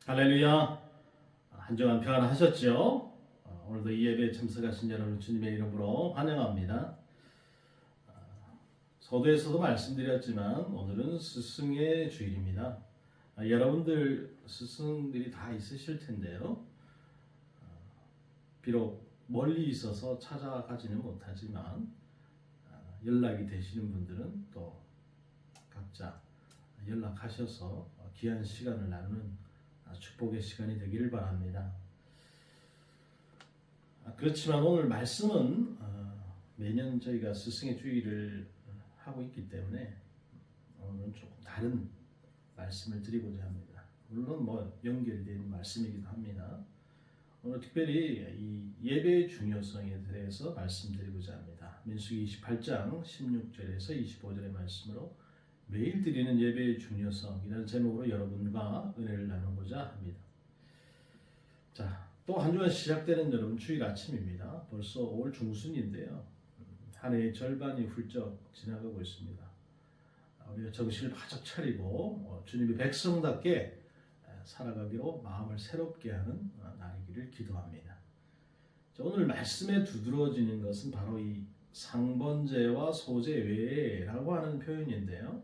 할렐루야. 한 주간 평안하셨죠? 오늘도 이 예배에 참석하신 여러분 주님의 이름으로 환영합니다. 서두에서도 말씀드렸지만 오늘은 스승의 주일입니다. 여러분들 스승들이 다 있으실 텐데요. 비록 멀리 있어서 찾아가지는 못하지만 연락이 되시는 분들은 또 각자 연락하셔서 귀한 시간을 나누는 축복의 시간이 되기를 바랍니다. 그렇지만 오늘 말씀은 매년 저희가 스승의 주일을 하고 있기 때문에 오늘은 조금 다른 말씀을 드리고자 합니다. 물론 연결된 말씀이기도 합니다. 오늘 특별히 이 예배의 중요성에 대해서 말씀드리고자 합니다. 민수기 28장 16절에서 25절의 말씀으로 매일 드리는 예배의 중요성이라는 제목으로 여러분과 은혜를 나누고자 합니다. 자, 또 한 주간 시작되는 여러분 주일 아침입니다. 벌써 5월 중순인데요. 한 해의 절반이 훌쩍 지나가고 있습니다. 우리가 정신을 바짝 차리고 주님의 백성답게 살아가기로 마음을 새롭게 하는 날이기를 기도합니다. 자, 오늘 말씀에 두드러지는 것은 바로 이 상번제와 소제 외라고 하는 표현인데요.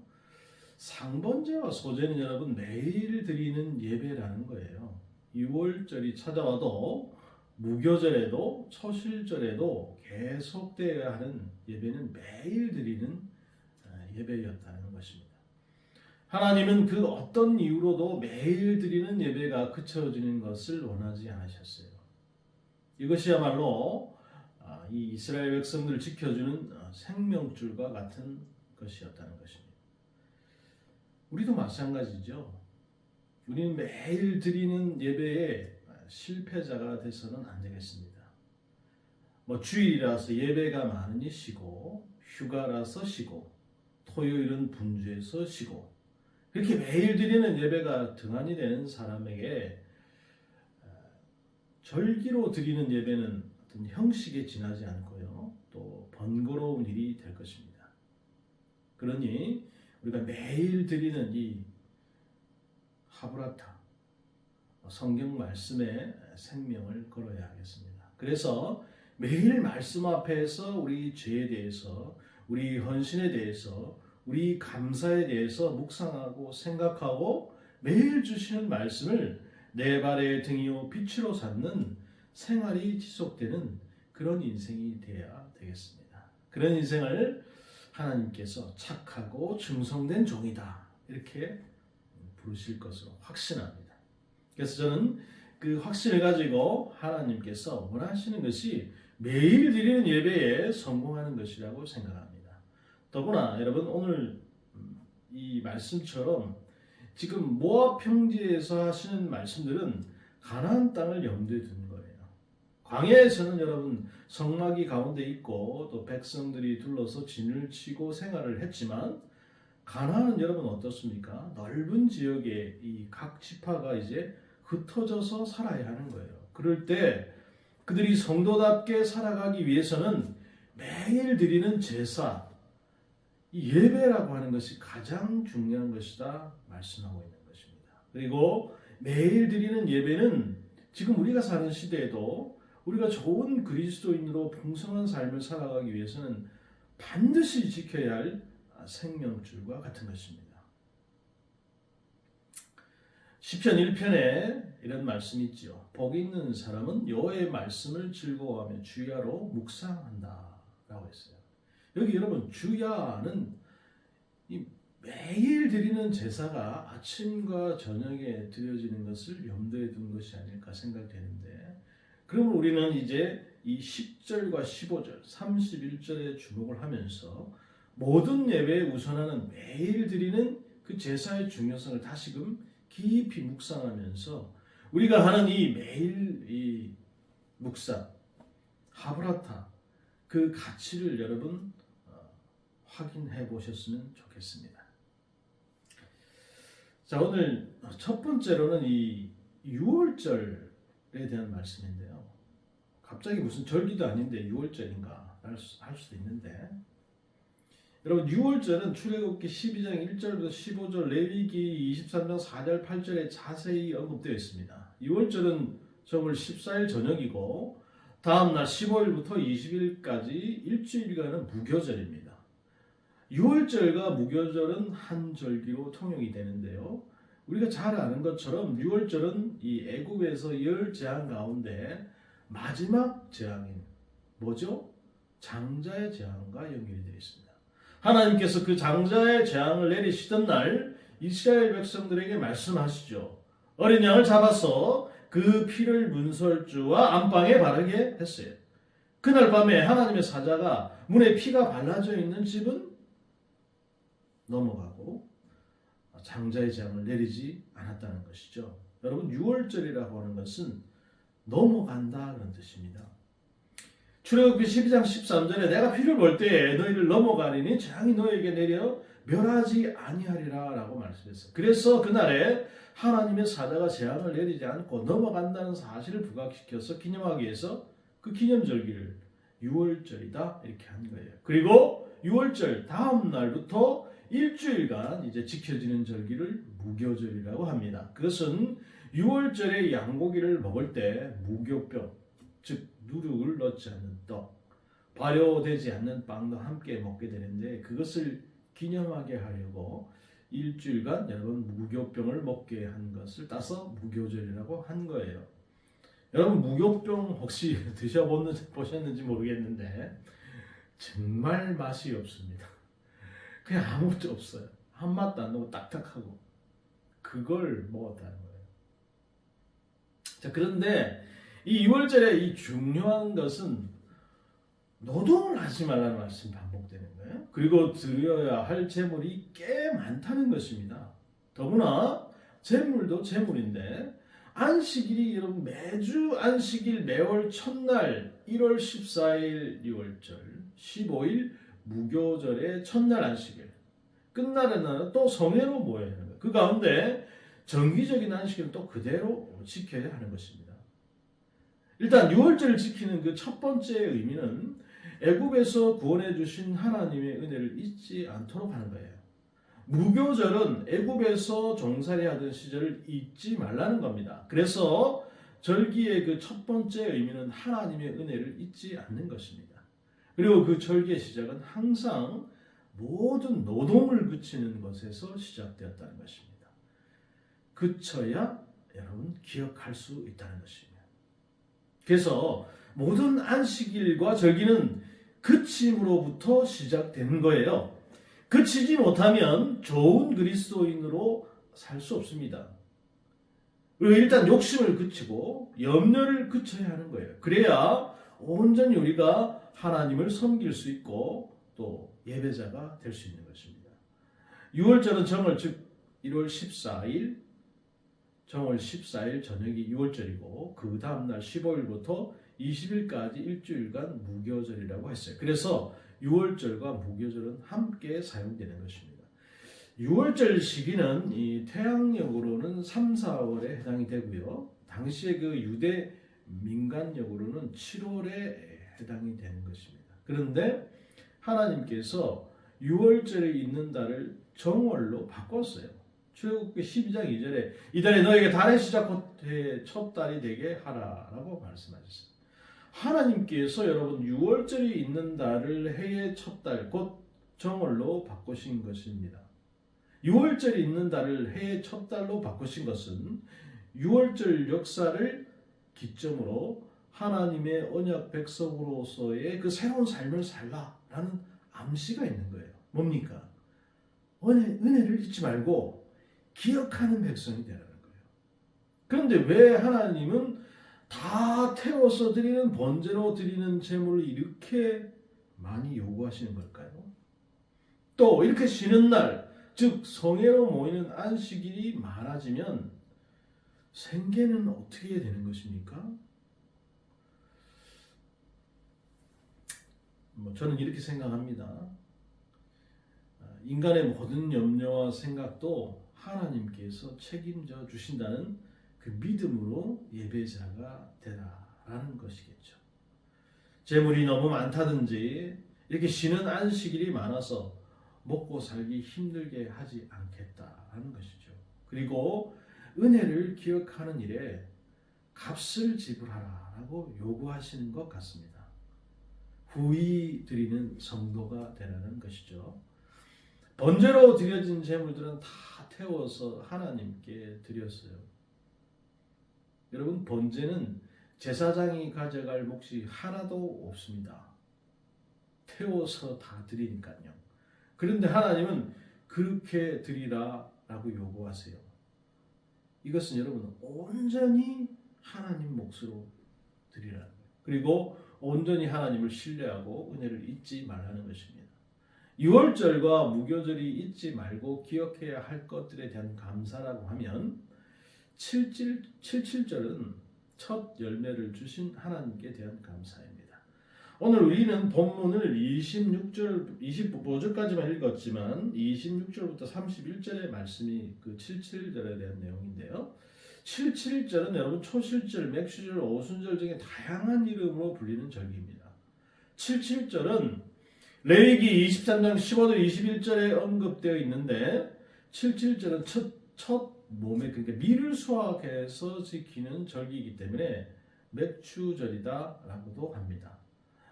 상번제와 소제는 여러분 매일 드리는 예배라는 거예요. 6월절이 찾아와도 무교절에도 초실절에도 계속되어야 하는 예배는 매일 드리는 예배였다는 것입니다. 하나님은 그 어떤 이유로도 매일 드리는 예배가 그쳐지는 것을 원하지 않으셨어요. 이것이야말로 이 이스라엘 백성들을 지켜주는 생명줄과 같은 것이었다는 것입니다. 우리도 마찬가지죠. 우리는 매일 드리는 예배에 실패자가 돼서는 안 되겠습니다. 주일이라서 예배가 많으니 쉬고, 휴가라서 쉬고, 토요일은 분주해서 쉬고, 그렇게 매일 드리는 예배가 등한이 되는 사람에게 절기로 드리는 예배는 어떤 형식에 지나지 않고요, 또 번거로운 일이 될 것입니다. 그러니 우리가 매일 드리는 이 하브라타 성경 말씀에 생명을 걸어야 하겠습니다. 그래서 매일 말씀 앞에서 우리 죄에 대해서, 우리 헌신에 대해서, 우리 감사에 대해서 묵상하고 생각하고 매일 주시는 말씀을 내 발의 등이요 빛으로 삼는 생활이 지속되는 그런 인생이 되어야 되겠습니다. 그런 인생을 하나님께서 착하고 충성된 종이다 이렇게 부르실 것으로 확신합니다. 그래서 저는 그 확신을 가지고 하나님께서 원하시는 것이 매일 드리는 예배에 성공하는 것이라고 생각합니다. 더구나 여러분 오늘 이 말씀처럼 지금 모압 평지에서 하시는 말씀들은 가나안 땅을 염두에 두는 거예요. 광야에서는 여러분 성막이 가운데 있고 또 백성들이 둘러서 진을 치고 생활을 했지만 가나안은 여러분 어떻습니까? 넓은 지역에 이 각 지파가 이제 흩어져서 살아야 하는 거예요. 그럴 때 그들이 성도답게 살아가기 위해서는 매일 드리는 제사, 이 예배라고 하는 것이 가장 중요한 것이다 말씀하고 있는 것입니다. 그리고 매일 드리는 예배는 지금 우리가 사는 시대에도 우리가 좋은 그리스도인으로 풍성한 삶을 살아가기 위해서는 반드시 지켜야 할 생명줄과 같은 것입니다. 시편 1편에 이런 말씀이 있죠. 복 있는 사람은 여호와의 말씀을 즐거워하며 주야로 묵상한다 라고 했어요. 여기 여러분 주야는 이 매일 드리는 제사가 아침과 저녁에 드려지는 것을 염두에 둔 것이 아닐까 생각되는데, 그러면 우리는 이제 이 10절과 15절, 31절에 주목을 하면서 모든 예배에 우선하는 매일 드리는 그 제사의 중요성을 다시금 깊이 묵상하면서 우리가 하는 이 매일 이 묵상, 하브라타, 그 가치를 여러분 확인해 보셨으면 좋겠습니다. 자, 오늘 첫 번째로는 이 6월절에 대한 말씀인데요. 갑자기 무슨 절기도 아닌데 6월절인가 할 수도 있는데, 여러분 6월절은 출애굽기 12장 1절부터 15절, 레위기 23장 4절 8절에 자세히 언급되어 있습니다. 6월절은 정월 14일 저녁이고 다음날 15일부터 20일까지 일주일간은 무교절입니다. 6월절과 무교절은 한 절기로 통용이 되는데요. 우리가 잘 아는 것처럼 6월절은 이 애굽에서 열 재앙 가운데 마지막 재앙인 뭐죠? 장자의 재앙과 연결이 되어 있습니다. 하나님께서 그 장자의 재앙을 내리시던 날 이스라엘 백성들에게 말씀하시죠. 어린 양을 잡아서 그 피를 문설주와 안방에 바르게 했어요. 그날 밤에 하나님의 사자가 문에 피가 발라져 있는 집은 넘어가고 장자의 재앙을 내리지 않았다는 것이죠. 여러분 6월절이라고 하는 것은 넘어간다 그런 뜻입니다. 출애굽기 12장 13절에 내가 피를 볼 때에 너희를 넘어가리니 재앙이 너희에게 내려 멸하지 아니하리라 라고 말씀했어요. 그래서 그날에 하나님의 사자가 재앙을 내리지 않고 넘어간다는 사실을 부각시켜서 기념하기 위해서 그 기념절기를 6월절이다 이렇게 한 거예요. 그리고 6월절 다음 날부터 일주일간 이제 지켜지는 절기를 무교절이라고 합니다. 그것은 6월절에 양고기를 먹을 때 무교병, 즉 누룩을 넣지 않는 떡, 발효되지 않는 빵도 함께 먹게 되는데 그것을 기념하게 하려고 일주일간 여러분 무교병을 먹게 한 것을 따서 무교절이라고 한 거예요. 여러분 무교병 혹시 드셔보셨는지 모르겠는데 정말 맛이 없습니다. 그냥 아무것도 없어요. 한 맛도 안 나고 딱딱하고 그걸 먹었다는 거예요. 자, 그런데 이 6월절에 이 중요한 것은 노동을 하지 말라는 말씀이 반복되는 거예요. 그리고 드려야 할 재물이 꽤 많다는 것입니다. 더구나 재물도 재물인데 안식일이 여러분 매주 안식일 매월 첫날 1월 14일 6월절 15일 무교절의 첫날 안식일 끝날에는 또 성회로 모여야 하는 거예요. 그 가운데 정기적인 안식일은 또 그대로 지켜야 하는 것입니다. 일단 6월절을 지키는 그 첫 번째 의미는 애굽에서 구원해 주신 하나님의 은혜를 잊지 않도록 하는 거예요. 무교절은 애굽에서 종살이 하던 시절을 잊지 말라는 겁니다. 그래서 절기의 그 첫 번째 의미는 하나님의 은혜를 잊지 않는 것입니다. 그리고 그 절기의 시작은 항상 모든 노동을 그치는 것에서 시작되었다는 것입니다. 그쳐야 여러분 기억할 수 있다는 것입니다. 그래서 모든 안식일과 절기는 그침으로부터 시작되는 거예요. 그치지 못하면 좋은 그리스도인으로 살 수 없습니다. 그리고 일단 욕심을 그치고 염려를 그쳐야 하는 거예요. 그래야 온전히 우리가 하나님을 섬길 수 있고 또 예배자가 될 수 있는 것입니다. 6월절은 정월 즉 1월 14일 정월 14일 저녁이 6월절이고 그 다음날 15일부터 20일까지 일주일간 무교절이라고 했어요. 그래서 6월절과 무교절은 함께 사용되는 것입니다. 6월절 시기는 이 태양력으로는 3, 4월에 해당이 되고요. 당시에 그 유대 민간력으로는 7월에 해당이 되는 것입니다. 그런데 하나님께서 6월절에 있는 달을 정월로 바꿨어요. 출애굽기 12장 2절에 이 달에 너에게 달의 시작 곧 해의 첫 달이 되게 하라라고 말씀하셨어요. 하나님께서 여러분 6월절이 있는 달을 해의 첫 달 곧 정월로 바꾸신 것입니다. 6월절이 있는 달을 해의 첫 달로 바꾸신 것은 6월절 역사를 기점으로 하나님의 언약 백성으로서의 그 새로운 삶을 살라라는 암시가 있는 거예요. 뭡니까? 은혜를 잊지 말고 기억하는 백성이 되라는 거예요. 그런데 왜 하나님은 다 태워서 드리는 번제로 드리는 제물을 이렇게 많이 요구하시는 걸까요? 또 이렇게 쉬는 날, 즉 성회로 모이는 안식일이 많아지면 생계는 어떻게 되는 것입니까? 저는 이렇게 생각합니다. 인간의 모든 염려와 생각도 하나님께서 책임져 주신다는 그 믿음으로 예배자가 되라라는 것이겠죠. 재물이 너무 많다든지 이렇게 쉬는 안식일이 많아서 먹고 살기 힘들게 하지 않겠다는 것이죠. 그리고 은혜를 기억하는 일에 값을 지불하라라고 요구하시는 것 같습니다. 후히 드리는 성도가 되라는 것이죠. 번제로 드려진 제물들은 다 태워서 하나님께 드렸어요. 여러분, 번제는 제사장이 가져갈 몫이 하나도 없습니다. 태워서 다 드리니까요. 그런데 하나님은 그렇게 드리라라고 요구하세요. 이것은 여러분 온전히 하나님 몫으로 드리라는 거예요. 그리고 온전히 하나님을 신뢰하고 은혜를 잊지 말라는 것입니다. 유월절과 무교절이 잊지 말고 기억해야 할 것들에 대한 감사라고 하면 77절은 첫 열매를 주신 하나님께 대한 감사입니다. 오늘 우리는 본문을 25절까지만 읽었지만 26절부터 31절의 말씀이 그 77절에 대한 내용인데요. 77절은 여러분 초실절, 맥슈절, 오순절 등의 다양한 이름으로 불리는 절기입니다. 77절은 레위기 23장 15절 21절에 언급되어 있는데 77절은 첫 몸에 그러니까 밀을 수확해서 지키는 절기이기 때문에 맥추절이다라고도 합니다.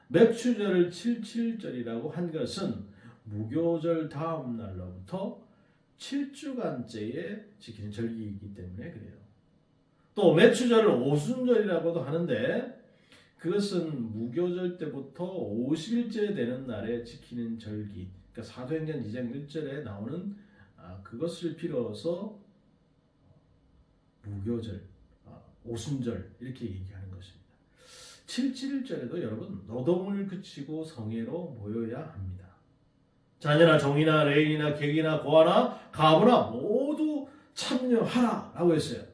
맥추절을 77절이라고 한 것은 무교절 다음 날로부터 7주간째에 지키는 절기이기 때문에 그래요. 또 맥추절을 오순절이라고도 하는데 그것은 무교절 때부터 50일째 되는 날에 지키는 절기, 그러니까 사도행전 2장 1절에 나오는 그것을 빌어서 무교절, 오순절 이렇게 얘기하는 것입니다. 77절에도 여러분 노동을 그치고 성회로 모여야 합니다. 자녀나 종이나 레인이나 객이나 고아나 가부나 모두 참여하라 라고 했어요.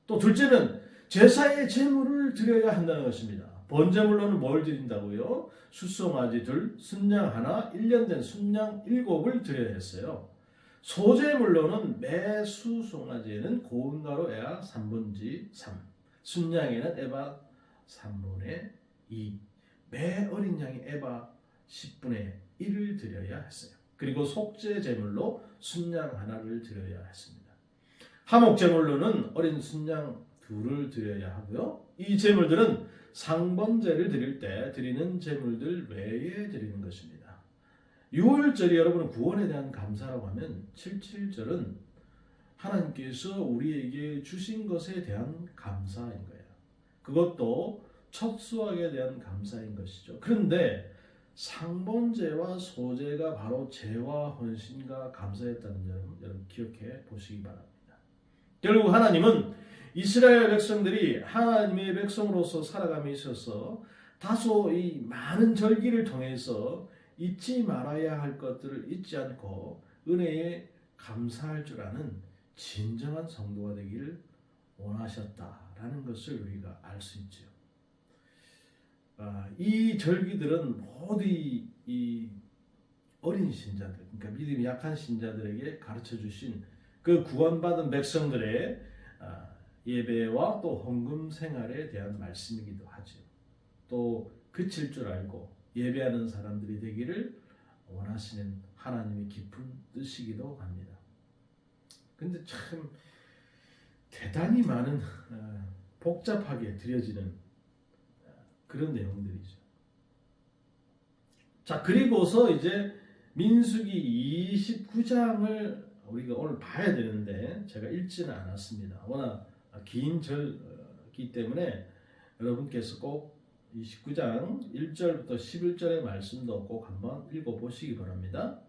또 둘째는 제사의 제물을 드려야 한다는 것입니다. 번제물로는 뭘 드린다고요? 숫송아지 2, 순양 1, 1년 된 순양 7을 드려야 했어요. 소제물로는 매 수송아지에는 고운 가루 에바 3분의 3, 순양에는 에바 3분의 2, 매 어린 양이 에바 10분의 1을 드려야 했어요. 그리고 속죄 제물로 순양 하나를 드려야 했습니다. 화목 제물로는 어린 순양 2를 드려야 하고요. 이 제물들은 상번제를 드릴 때 드리는 제물들 외에 드리는 것입니다. 6월절이 여러분 구원에 대한 감사라고 하면 77절은 하나님께서 우리에게 주신 것에 대한 감사인 거예요. 그것도 첫 수확에 대한 감사인 것이죠. 그런데 상번제와 소제가 바로 죄와 헌신과 감사였다는 점 여러분 기억해 보시기 바랍니다. 결국 하나님은 이스라엘 백성들이 하나님의 백성으로서 살아감에 있어서 다소 이 많은 절기를 통해서 잊지 말아야 할 것들을 잊지 않고 은혜에 감사할 줄 아는 진정한 성도가 되기를 원하셨다라는 것을 우리가 알 수 있죠. 이 절기들은 모두 이 어린 신자들, 그러니까 믿음이 약한 신자들에게 가르쳐 주신 그 구원받은 백성들의 예배와 또 헌금 생활에 대한 말씀이기도 하죠. 또 그칠 줄 알고 예배하는 사람들이 되기를 원하시는 하나님의 깊은 뜻이기도 합니다. 근데 참 대단히 많은 복잡하게 드려지는 그런 내용들이죠. 자, 그리고서 이제 민수기 29장을 우리가 오늘 봐야 되는데 제가 읽지는 않았습니다. 워낙 긴 절기 때문에 여러분께서 꼭 29장 1절부터 11절의 말씀도 꼭 한번 읽어보시기 바랍니다.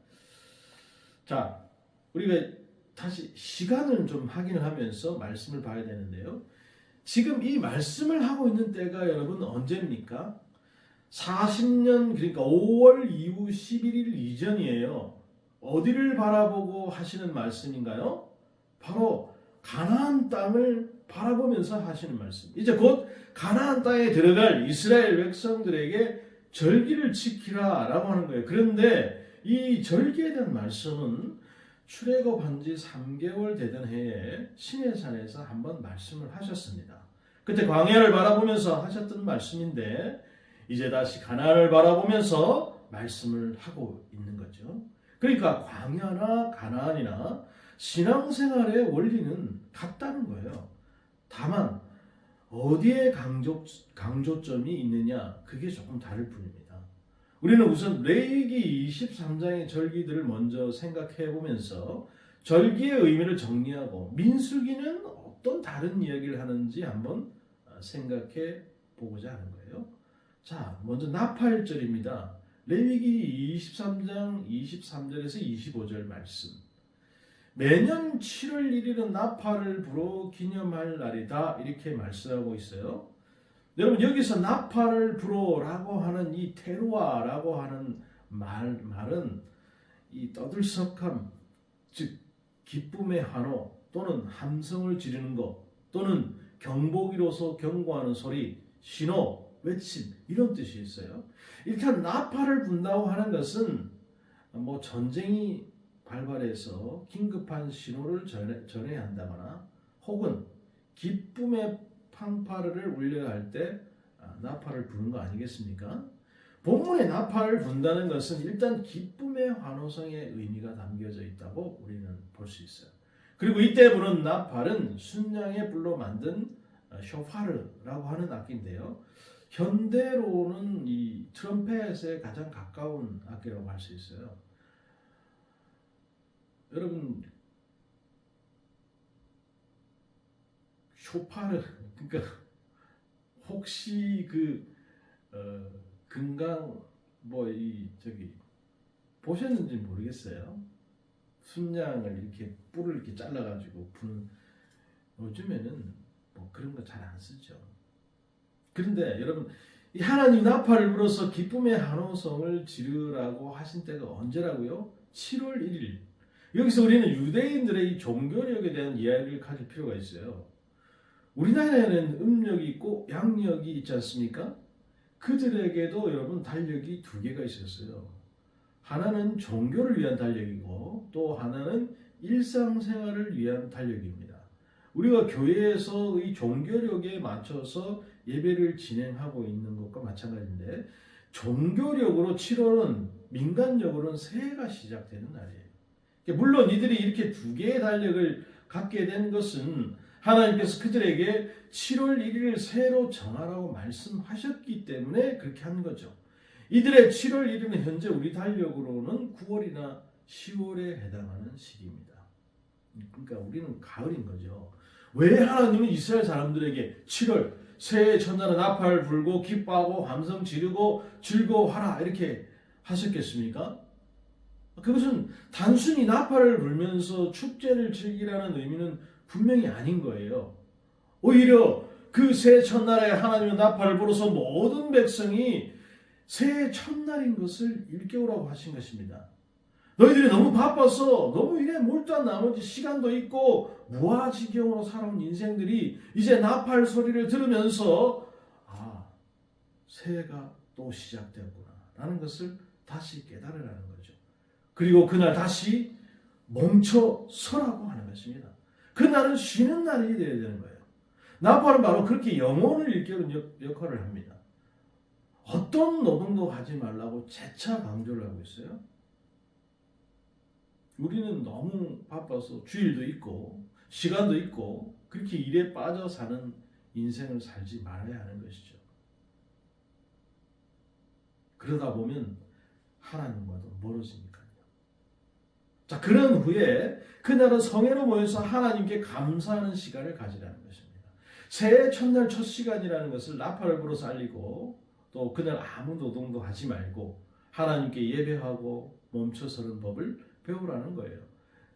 자, 우리가 다시 시간을 좀 확인을 하면서 말씀을 봐야 되는데요. 지금 이 말씀을 하고 있는 때가 여러분 언제입니까? 40년 그러니까 5월 이후 11일 이전이에요. 어디를 바라보고 하시는 말씀인가요? 바로 가나안 땅을 바라보면서 하시는 말씀. 이제 곧 가나안 땅에 들어갈 이스라엘 백성들에게 절기를 지키라라고 하는 거예요. 그런데 이 절기에 대한 말씀은 출애굽한 지 3개월 되던 해에 시내산에서 한번 말씀을 하셨습니다. 그때 광야를 바라보면서 하셨던 말씀인데 이제 다시 가나안을 바라보면서 말씀을 하고 있는 거죠. 그러니까 광야나 가나안이나 신앙생활의 원리는 같다는 거예요. 다만 어디에 강조점이 있느냐 그게 조금 다를 뿐입니다. 우리는 우선 레위기 23장의 절기들을 먼저 생각해 보면서 절기의 의미를 정리하고 민수기는 어떤 다른 이야기를 하는지 한번 생각해 보고자 하는 거예요. 자, 먼저 나팔절입니다. 레위기 23장 23절에서 25절 말씀. 매년 7월 1일은 나팔을 불어 기념할 날이다. 이렇게 말씀하고 있어요. 여러분 여기서 나팔을 불어라고 하는 이 테루아라고 하는 말은 이 떠들썩함, 즉 기쁨의 환호 또는 함성을 지르는 것 또는 경보기로서 경고하는 소리, 신호, 외침 이런 뜻이 있어요. 일단 나팔을 분다고 하는 것은 뭐 전쟁이 발발해서 긴급한 신호를 전해야 한다거나 혹은 기쁨의 팡파르를 울려야 할 때 나팔을 부는 거 아니겠습니까? 본문에 나팔을 분다는 것은 일단 기쁨의 환호성의 의미가 담겨져 있다고 우리는 볼 수 있어요. 그리고 이때 부는 나팔은 순양의 불로 만든 쇼파르라고 하는 악기인데요. 현대로는 이 트럼펫에 가장 가까운 악기라고 할 수 있어요. 여러분 쇼파르 그러니까 혹시 금강 보셨는지 모르겠어요. 순양을 이렇게 뿔을 이렇게 잘라가지고 부는 요즘에는 뭐 그런 거 잘 안 쓰죠. 그런데 여러분 이 하나님 나팔을 불어서 기쁨의 환호성을 지르라고 하신 때가 언제라고요? 7월 1일. 여기서 우리는 유대인들의 이 종교력에 대한 이야기를 가질 필요가 있어요. 우리나라에는 음력이 있고 양력이 있지 않습니까? 그들에게도 여러분 달력이 두 개가 있었어요. 하나는 종교를 위한 달력이고 또 하나는 일상생활을 위한 달력입니다. 우리가 교회에서의 종교력에 맞춰서 예배를 진행하고 있는 것과 마찬가지인데 종교력으로 7월은 민간력으로는 새해가 시작되는 날이에요. 물론 이들이 이렇게 두 개의 달력을 갖게 된 것은 하나님께서 그들에게 7월 1일을 새로 정하라고 말씀하셨기 때문에 그렇게 한 거죠. 이들의 7월 1일은 현재 우리 달력으로는 9월이나 10월에 해당하는 시기입니다. 그러니까 우리는 가을인 거죠. 왜 하나님은 이스라엘 사람들에게 7월 새해 첫날은 나팔 불고 기뻐하고 함성 지르고 즐거워하라 이렇게 하셨겠습니까? 그것은 단순히 나팔을 불면서 축제를 즐기라는 의미는 분명히 아닌 거예요. 오히려 그 새해 첫날에 하나님의 나팔을 불어서 모든 백성이 새해 첫날인 것을 일깨우라고 하신 것입니다. 너희들이 너무 바빠서 너무 일에 몰두한 나머지 시간도 있고 무아지경으로 살아온 인생들이 이제 나팔 소리를 들으면서 새해가 또 시작되었구나 라는 것을 다시 깨달으라는 거죠. 그리고 그날 다시 멈춰 서라고 하는 것입니다. 그날은 쉬는 날이 되어야 되는 거예요. 나팔은 바로 그렇게 영혼을 일깨우는 역할을 합니다. 어떤 노동도 하지 말라고 재차 강조를 하고 있어요. 우리는 너무 바빠서 주일도 있고 시간도 있고 그렇게 일에 빠져 사는 인생을 살지 말아야 하는 것이죠. 그러다 보면 하나님과도 멀어지니까요. 자, 그런 후에 그날은 성회로 모여서 하나님께 감사하는 시간을 가지라는 것입니다. 새해 첫날 첫 시간이라는 것을 나팔을 불어서 알리고 또 그날 아무 노동도 하지 말고 하나님께 예배하고 멈춰서는 법을 배우라는 거예요.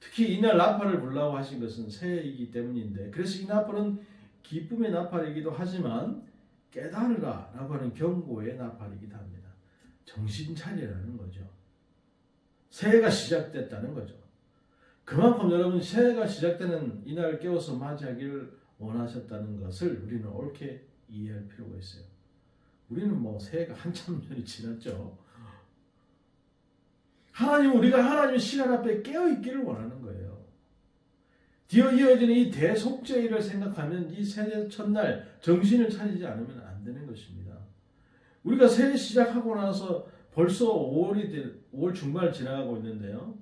특히 이날 나팔을 불라고 하신 것은 새해이기 때문인데 그래서 이 나팔은 기쁨의 나팔이기도 하지만 깨달으라 라고 하는 경고의 나팔이기도 합니다. 정신 차리라는 거죠. 새해가 시작됐다는 거죠. 그만큼 여러분 새해가 시작되는 이날 깨워서 맞이하기를 원하셨다는 것을 우리는 옳게 이해할 필요가 있어요. 우리는 뭐 새해가 한참 전이 지났죠. 하나님은 우리가 하나님의 시간 앞에 깨어있기를 원하는 거예요. 뒤어 이어지는 이 대속죄일을 생각하면 이 새해 첫날 정신을 차리지 않으면 안 되는 것입니다. 우리가 새해 시작하고 나서 벌써 5월 중반을 지나가고 있는데요.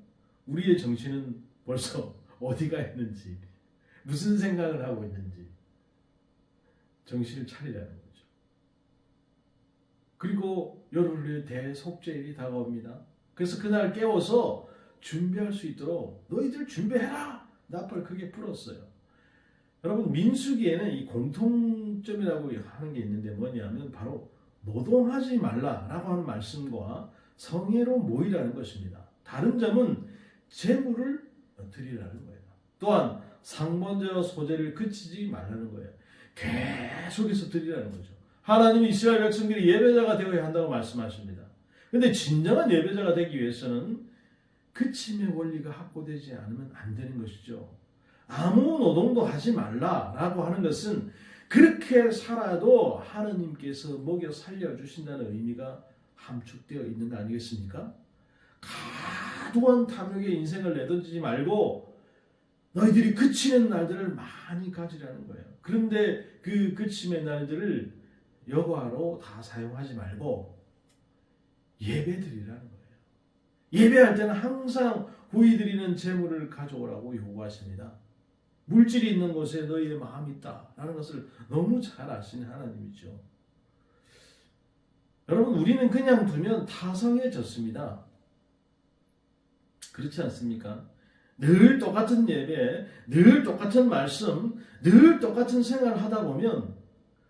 우리의 정신은 벌써 어디가 있는지, 무슨 생각을 하고 있는지 정신을 차리라는 거죠. 그리고 열흘 후에 대속죄일이 다가옵니다. 그래서 그날 깨워서 준비할 수 있도록 너희들 준비해라! 나팔을 크게 불었어요. 여러분, 민수기에는 이 공통점이라고 하는 게 있는데 뭐냐면 바로 노동하지 말라라고 하는 말씀과 성회로 모이라는 것입니다. 다른 점은 재물을 드리라는 거예요. 또한 상번제와 소제를 그치지 말라는 거예요. 계속해서 드리라는 거죠. 하나님이 이스라엘 백성들이 예배자가 되어야 한다고 말씀하십니다. 그런데 진정한 예배자가 되기 위해서는 그침의 원리가 확보되지 않으면 안 되는 것이죠. 아무 노동도 하지 말라라고 하는 것은 그렇게 살아도 하느님께서 먹여 살려주신다는 의미가 함축되어 있는 거 아니겠습니까? 과도한 탐욕에 인생을 내던지지 말고 너희들이 그치는 날들을 많이 가지라는 거예요. 그런데 그 그침의 날들을 여과로 다 사용하지 말고 예배드리라는 거예요. 예배할 때는 항상 후히 드리는 제물을 가져오라고 요구하십니다. 물질이 있는 곳에 너희의 마음이 있다라는 것을 너무 잘 아시는 하나님이죠. 여러분, 우리는 그냥 두면 타성해졌습니다. 그렇지 않습니까? 늘 똑같은 예배, 늘 똑같은 말씀, 늘 똑같은 생활을 하다 보면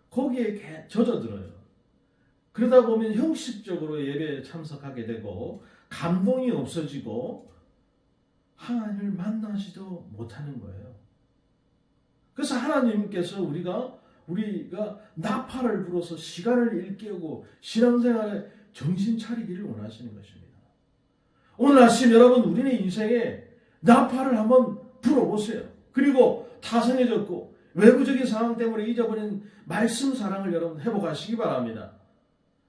거기에 젖어들어요. 그러다 보면 형식적으로 예배에 참석하게 되고 감동이 없어지고 하나님을 만나지도 못하는 거예요. 그래서 하나님께서 우리가 나팔을 불어서 시간을 일깨우고 신앙생활에 정신 차리기를 원하시는 것입니다. 오늘 아침 여러분, 우리는 인생에 나팔을 한번 불어보세요. 그리고 타성해졌고 외부적인 상황 때문에 잊어버린 말씀 사랑을 여러분 회복하시기 바랍니다.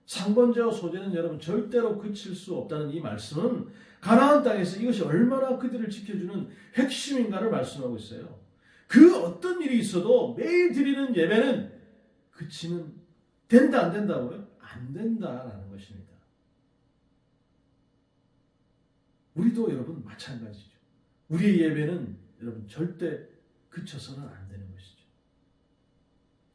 상번제와 소제는 여러분 절대로 그칠 수 없다는 이 말씀은 가나안 땅에서 이것이 얼마나 그들을 지켜주는 핵심인가를 말씀하고 있어요. 그 어떤 일이 있어도 매일 드리는 예배는 그치면 된다 안 된다고요? 안 된다라는 것입니다. 우리도 여러분 마찬가지죠. 우리의 예배는 여러분 절대 그쳐서는 안 되는 것이죠.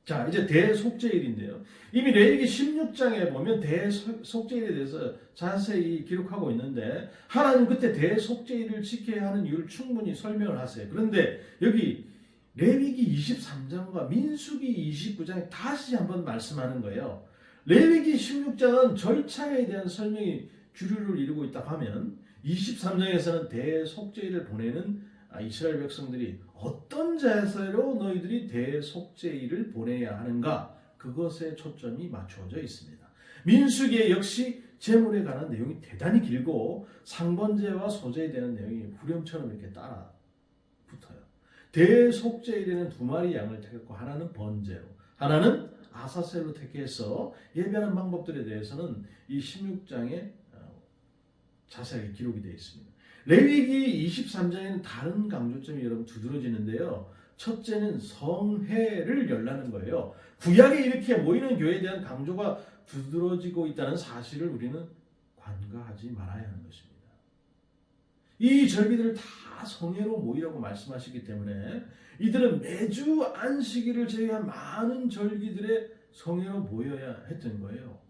자, 이제 대속죄일인데요. 이미 레위기 16장에 보면 대속죄일에 대해서 자세히 기록하고 있는데 하나님 그때 대속죄일을 지켜야 하는 이유를 충분히 설명을 하세요. 그런데 여기 레위기 23장과 민수기 29장에 다시 한번 말씀하는 거예요. 레위기 16장은 절차에 대한 설명이 주류를 이루고 있다 하면 23장에서는 대속죄일을 보내는 이스라엘 백성들이 어떤 자세로 너희들이 대속죄일을 보내야 하는가, 그것에 초점이 맞춰져 있습니다. 민수기에 역시 제물에 관한 내용이 대단히 길고 상번제와 소제에 대한 내용이 후렴처럼 이렇게 따라 붙어요. 대속죄일에는 2마리 양을 택했고 하나는 번제로, 하나는 아사셀로 택해서 예배하는 방법들에 대해서는 이 16장에 자세하게 기록이 되어 있습니다. 레위기 23장에는 다른 강조점이 여러분 두드러지는데요. 첫째는 성회를 열라는 거예요. 구약에 이렇게 모이는 교회에 대한 강조가 두드러지고 있다는 사실을 우리는 관가하지 말아야 하는 것입니다. 이 절기들을 다 성회로 모이라고 말씀하시기 때문에 이들은 매주 안식일을 제외한 많은 절기들의 성회로 모여야 했던 거예요.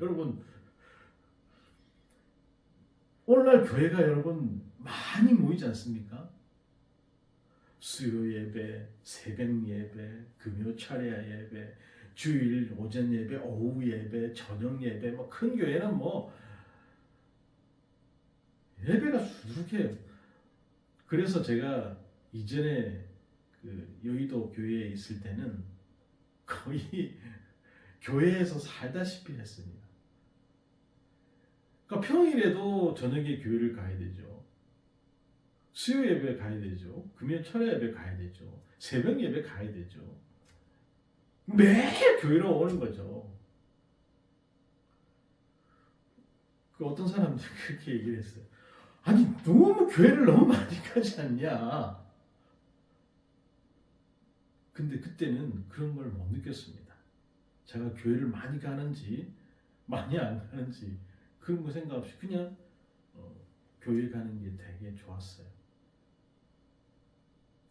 여러분, 오늘날 교회가 여러분 많이 모이지 않습니까? 수요 예배, 새벽 예배, 금요 차례 예배, 주일 오전 예배, 오후 예배, 저녁 예배, 큰 교회는 예배가 수두룩해요. 그래서 제가 이전에 그 여의도 교회에 있을 때는 거의 교회에서 살다시피 했습니다. 그러니까 평일에도 저녁에 교회를 가야 되죠. 수요 예배 가야 되죠. 금요 철야 예배 가야 되죠. 새벽 예배 가야 되죠. 매일 교회로 오는 거죠. 그 어떤 사람들이 그렇게 얘기를 했어요. 아니, 너무 교회를 너무 많이 가지 않냐. 근데 그때는 그런 걸 못 느꼈습니다. 제가 교회를 많이 가는지 많이 안 가는지 그런 거 생각 없이 그냥 교회 가는 게 되게 좋았어요.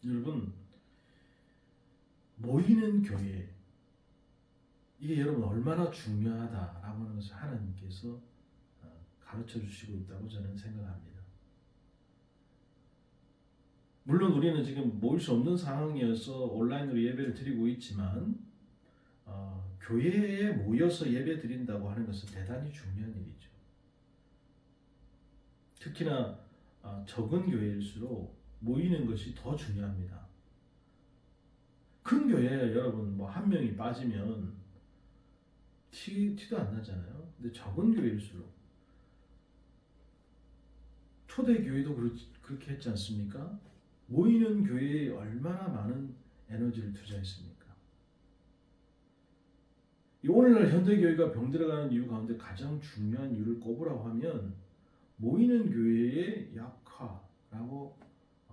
여러분, 모이는 교회, 이게 여러분 얼마나 중요하다라고 하는 것을 하나님께서 가르쳐 주시고 있다고 저는 생각합니다. 물론 우리는 지금 모일 수 없는 상황이어서 온라인으로 예배를 드리고 있지만 교회에 모여서 예배 드린다고 하는 것은 대단히 중요한 일이죠. 특히나 적은 교회일수록 모이는 것이 더 중요합니다. 큰 교회에 여러분 뭐 한 명이 빠지면 티도 안 나잖아요. 근데 적은 교회일수록 초대교회도 그렇게 했지 않습니까? 모이는 교회에 얼마나 많은 에너지를 투자했습니까? 오늘날 현대교회가 병들어가는 이유 가운데 가장 중요한 이유를 꼽으라고 하면 모이는 교회의 약화라고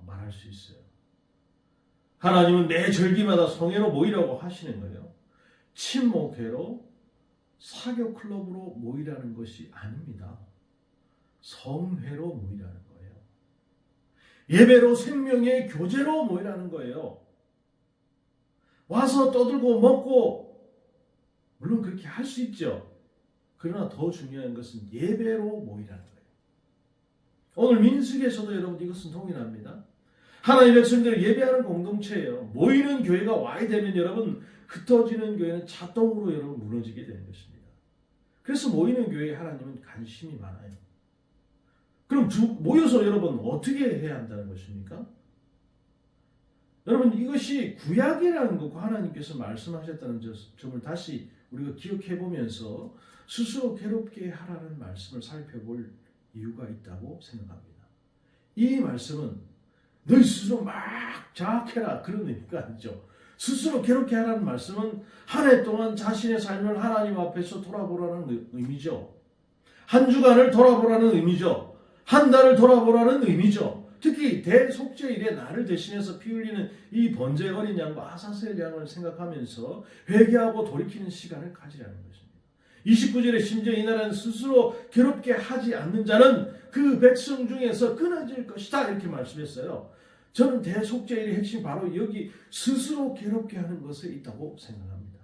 말할 수 있어요. 하나님은 매 절기마다 성회로 모이라고 하시는 거예요. 친목회로 사교 클럽으로 모이라는 것이 아닙니다. 성회로 모이라는 거예요. 예배로 생명의 교제로 모이라는 거예요. 와서 떠들고 먹고 물론 그렇게 할 수 있죠. 그러나 더 중요한 것은 예배로 모이라는 거예요. 오늘 민수기에서도 여러분 이것은 동일합니다. 하나님의 백성들을 예배하는 공동체예요. 모이는 교회가 와야 되면 여러분 흩어지는 교회는 자동으로 여러분 무너지게 되는 것입니다. 그래서 모이는 교회에 하나님은 관심이 많아요. 그럼 모여서 여러분 어떻게 해야 한다는 것입니까? 여러분 이것이 구약이라는 것과 하나님께서 말씀하셨다는 점을 다시 우리가 기억해 보면서 스스로 괴롭게 하라는 말씀을 살펴볼 이유가 있다고 생각합니다. 이 말씀은 너희 스스로 막 자학해라 그런 의미가 아니죠. 스스로 괴롭게 하라는 말씀은 한 해 동안 자신의 삶을 하나님 앞에서 돌아보라는 의미죠. 한 주간을 돌아보라는 의미죠. 한 달을 돌아보라는 의미죠. 특히 대속죄일에 나를 대신해서 피 흘리는 이 번제 어린 양과 아사셀 양을 생각하면서 회개하고 돌이키는 시간을 가지라는 것입니다. 29절에 심지어 이 나라는 스스로 괴롭게 하지 않는 자는 그 백성 중에서 끊어질 것이다 이렇게 말씀했어요. 저는 대속죄일의 핵심 바로 여기 스스로 괴롭게 하는 것에 있다고 생각합니다.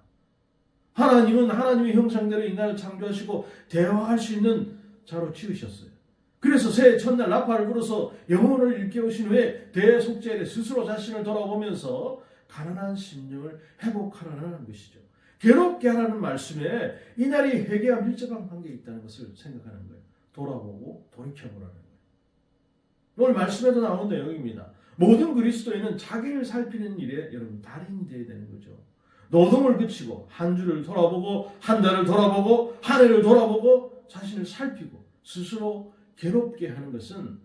하나님은 하나님의 형상대로 인간을 창조하시고 대화할 수 있는 자로 지으셨어요. 그래서 새해 첫날 나팔을 불어서 영혼을 일깨우신 후에 대속죄일에 스스로 자신을 돌아보면서 가난한 심령을 회복하라는 것이죠. 괴롭게 하라는 말씀에 이날이 회개와 밀접한 관계에 있다는 것을 생각하는 거예요. 돌아보고 돌이켜보라는 거예요. 오늘 말씀에도 나오는 내용입니다. 모든 그리스도인은 자기를 살피는 일에 여러분 달인이 되어야 되는 거죠. 노동을 그치고 한 주를 돌아보고 한 달을 돌아보고 한 해를 돌아보고 자신을 살피고 스스로 괴롭게 하는 것은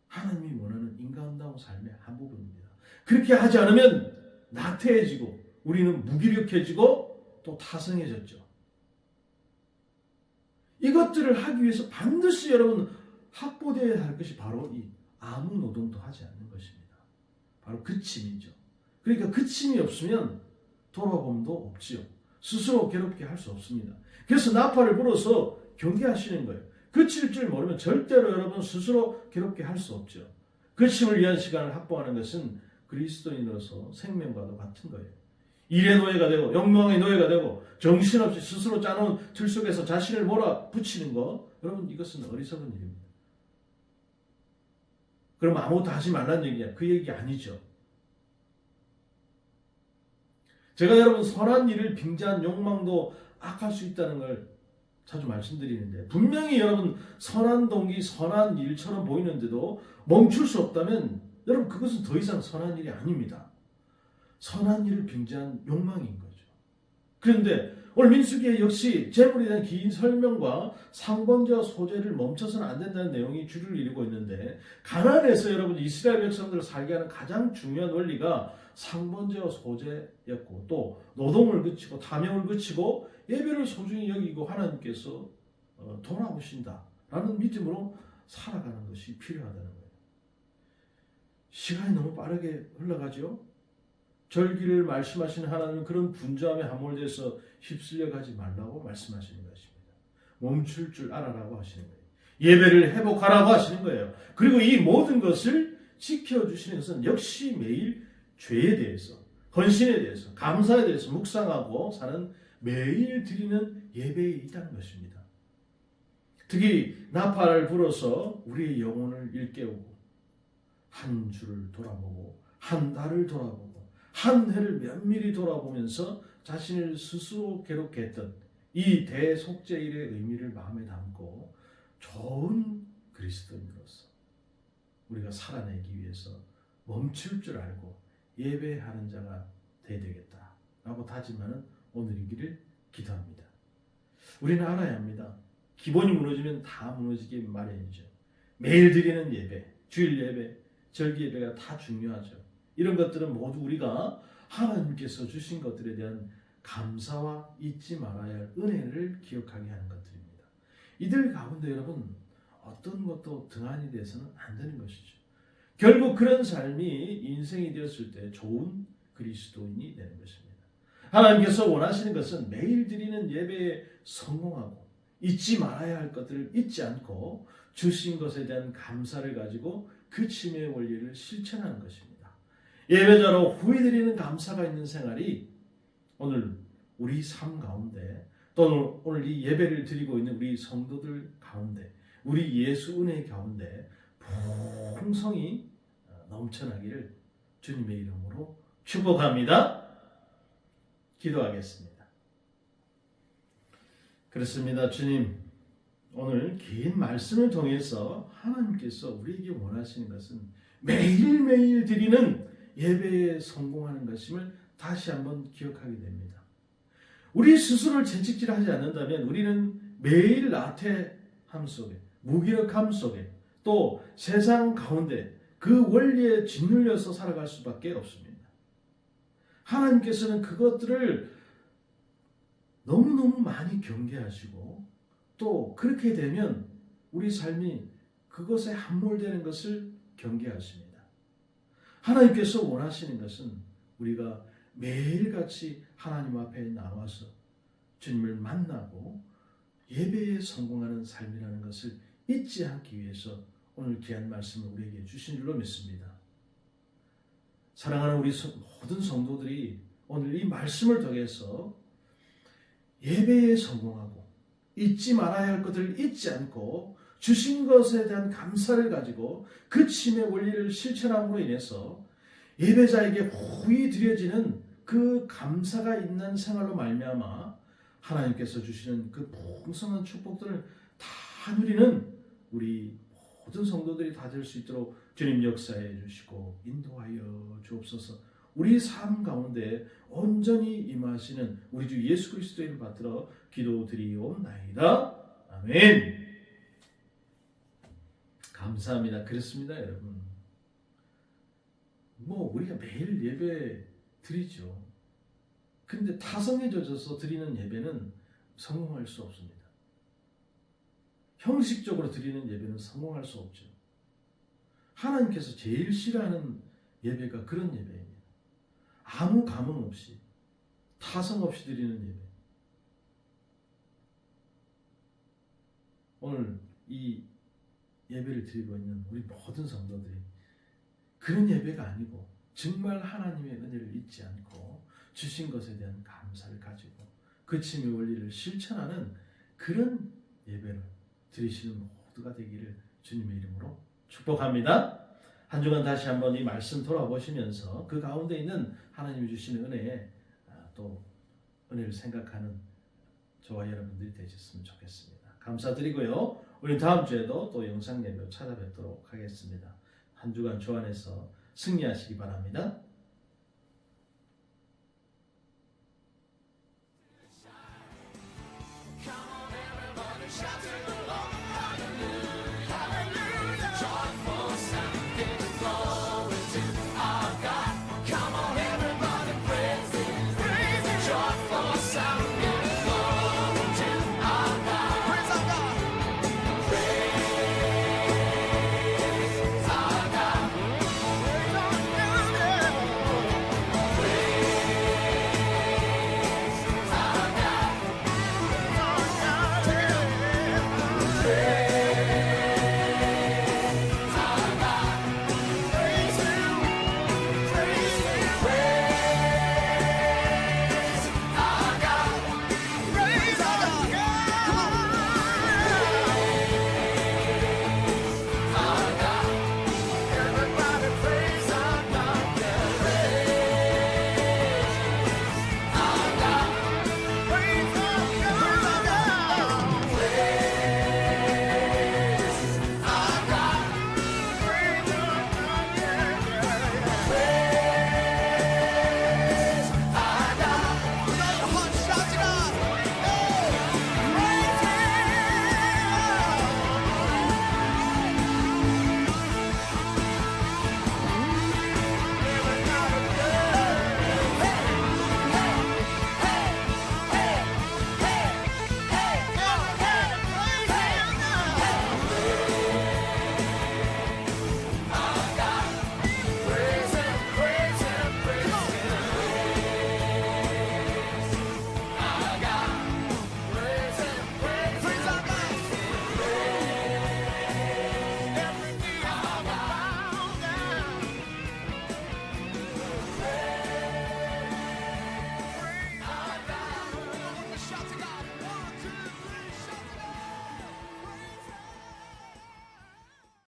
하나님이 원하는 인간다운 삶의 한 부분입니다. 그렇게 하지 않으면 나태해지고 우리는 무기력해지고 또 타성해졌죠. 이것들을 하기 위해서 반드시 여러분 확보되어야 할 것이 바로 이 아무 노동도 하지 않는 것입니다. 바로 그침이죠. 그러니까 그침이 없으면 돌아봄도 없지요. 스스로 괴롭게 할 수 없습니다. 그래서 나팔을 불어서 경계하시는 거예요. 그칠 줄 모르면 절대로 여러분 스스로 괴롭게 할 수 없죠. 그침을 위한 시간을 확보하는 것은 그리스도인으로서 생명과도 같은 거예요. 일의 노예가 되고 영광의 노예가 되고 정신없이 스스로 짜놓은 틀 속에서 자신을 몰아붙이는 거, 여러분 이것은 어리석은 일입니다. 그럼 아무것도 하지 말라는 얘기냐? 그 얘기 아니죠. 제가 여러분 선한 일을 빙자한 욕망도 악할 수 있다는 걸 자주 말씀드리는데 분명히 여러분 선한 동기, 선한 일처럼 보이는데도 멈출 수 없다면 여러분 그것은 더 이상 선한 일이 아닙니다. 선한 일을 빙자한 욕망인 거죠. 그런데 오늘 민수기에 역시 재물에 대한 긴 설명과 상번제와 소제를 멈춰서는 안 된다는 내용이 주를 이루고 있는데 가나안에서 여러분 이스라엘 백성들을 살게 하는 가장 중요한 원리가 상번제와 소제였고 또 노동을 그치고 탐욕을 그치고 예배를 소중히 여기고 하나님께서 돌아오신다라는 믿음으로 살아가는 것이 필요하다는 거예요. 시간이 너무 빠르게 흘러가죠. 절기를 말씀하시는 하나님은 그런 분주함에 함몰돼서 휩쓸려 가지 말라고 말씀하시는 것입니다. 멈출 줄 알아라고 하시는 거예요. 예배를 회복하라고 하시는 거예요. 그리고 이 모든 것을 지켜주시는 것은 역시 매일 죄에 대해서, 헌신에 대해서, 감사에 대해서 묵상하고 사는 매일 드리는 예배에 있다는 것입니다. 특히 나팔을 불어서 우리의 영혼을 일깨우고 한 주를 돌아보고 한 달을 돌아보고 한 해를 면밀히 돌아보면서 자신을 스스로 괴롭게했던 이 대속죄일의 의미를 마음에 담고 좋은 그리스도인으로서 우리가 살아내기 위해서 멈출 줄 알고 예배하는 자가 되어야 되겠다라고 다짐하는 오늘이기를 기도합니다. 우리는 알아야 합니다. 기본이 무너지면 다 무너지기 마련이죠. 매일 드리는 예배, 주일 예배, 절기 예배가 다 중요하죠. 이런 것들은 모두 우리가 하나님께서 주신 것들에 대한 감사와 잊지 말아야 할 은혜를 기억하게 하는 것들입니다. 이들 가운데 여러분 어떤 것도 등한이 돼서는 안 되는 것이죠. 결국 그런 삶이 인생이 되었을 때 좋은 그리스도인이 되는 것입니다. 하나님께서 원하시는 것은 매일 드리는 예배에 성공하고 잊지 말아야 할 것들을 잊지 않고 주신 것에 대한 감사를 가지고 그 침의 원리를 실천하는 것입니다. 예배자로 후회드리는 감사가 있는 생활이 오늘 우리 삶 가운데 또 오늘 이 예배를 드리고 있는 우리 성도들 가운데 우리 예수 은혜 가운데 풍성이 넘쳐나기를 주님의 이름으로 축복합니다. 기도하겠습니다. 그렇습니다. 주님, 오늘 긴 말씀을 통해서 하나님께서 우리에게 원하시는 것은 매일매일 드리는 예배에 성공하는 것임을 다시 한번 기억하게 됩니다. 우리 스스로를 채찍질하지 않는다면 우리는 매일 나태함 속에, 무기력함 속에 또 세상 가운데 그 원리에 짓눌려서 살아갈 수밖에 없습니다. 하나님께서는 그것들을 너무너무 많이 경계하시고 또 그렇게 되면 우리 삶이 그것에 함몰되는 것을 경계하십니다. 하나님께서 원하시는 것은 우리가 매일같이 하나님 앞에 나와서 주님을 만나고 예배에 성공하는 삶이라는 것을 잊지 않기 위해서 오늘 귀한 말씀을 우리에게 주신 줄로 믿습니다. 사랑하는 우리 모든 성도들이 오늘 이 말씀을 통해서 예배에 성공하고 잊지 말아야 할 것들을 잊지 않고 주신 것에 대한 감사를 가지고 그 침의 원리를 실천함으로 인해서 예배자에게 후히 드려지는 그 감사가 있는 생활로 말미암아 하나님께서 주시는 그 풍성한 축복들을 다 누리는 우리 모든 성도들이 다 될 수 있도록 주님 역사해 주시고 인도하여 주옵소서. 우리 삶 가운데 온전히 임하시는 우리 주 예수 그리스도의 이름 받들어 기도드리옵나이다. 아멘. 감사합니다. 그렇습니다, 여러분. 우리가 매일 예배 드리죠. 근데 타성에 젖어서 드리는 예배는 성공할 수 없습니다. 형식적으로 드리는 예배는 성공할 수 없죠. 하나님께서 제일 싫어하는 예배가 그런 예배입니다. 아무 감흥 없이 타성 없이 드리는 예배. 오늘 이 예배를 드리고 있는 우리 모든 성도들이 그런 예배가 아니고 정말 하나님의 은혜를 잊지 않고 주신 것에 대한 감사를 가지고 그 침의 원리를 실천하는 그런 예배를 드리시는 모두가 되기를 주님의 이름으로 축복합니다. 한 주간 다시 한번 이 말씀 돌아보시면서 그 가운데 있는 하나님이 주시는 은혜에 또 은혜를 생각하는 저와 여러분들이 되셨으면 좋겠습니다. 감사드리고요. 우리 다음 주에도 또 영상 예배로 찾아뵙도록 하겠습니다. 한 주간 주 안에서 승리하시기 바랍니다.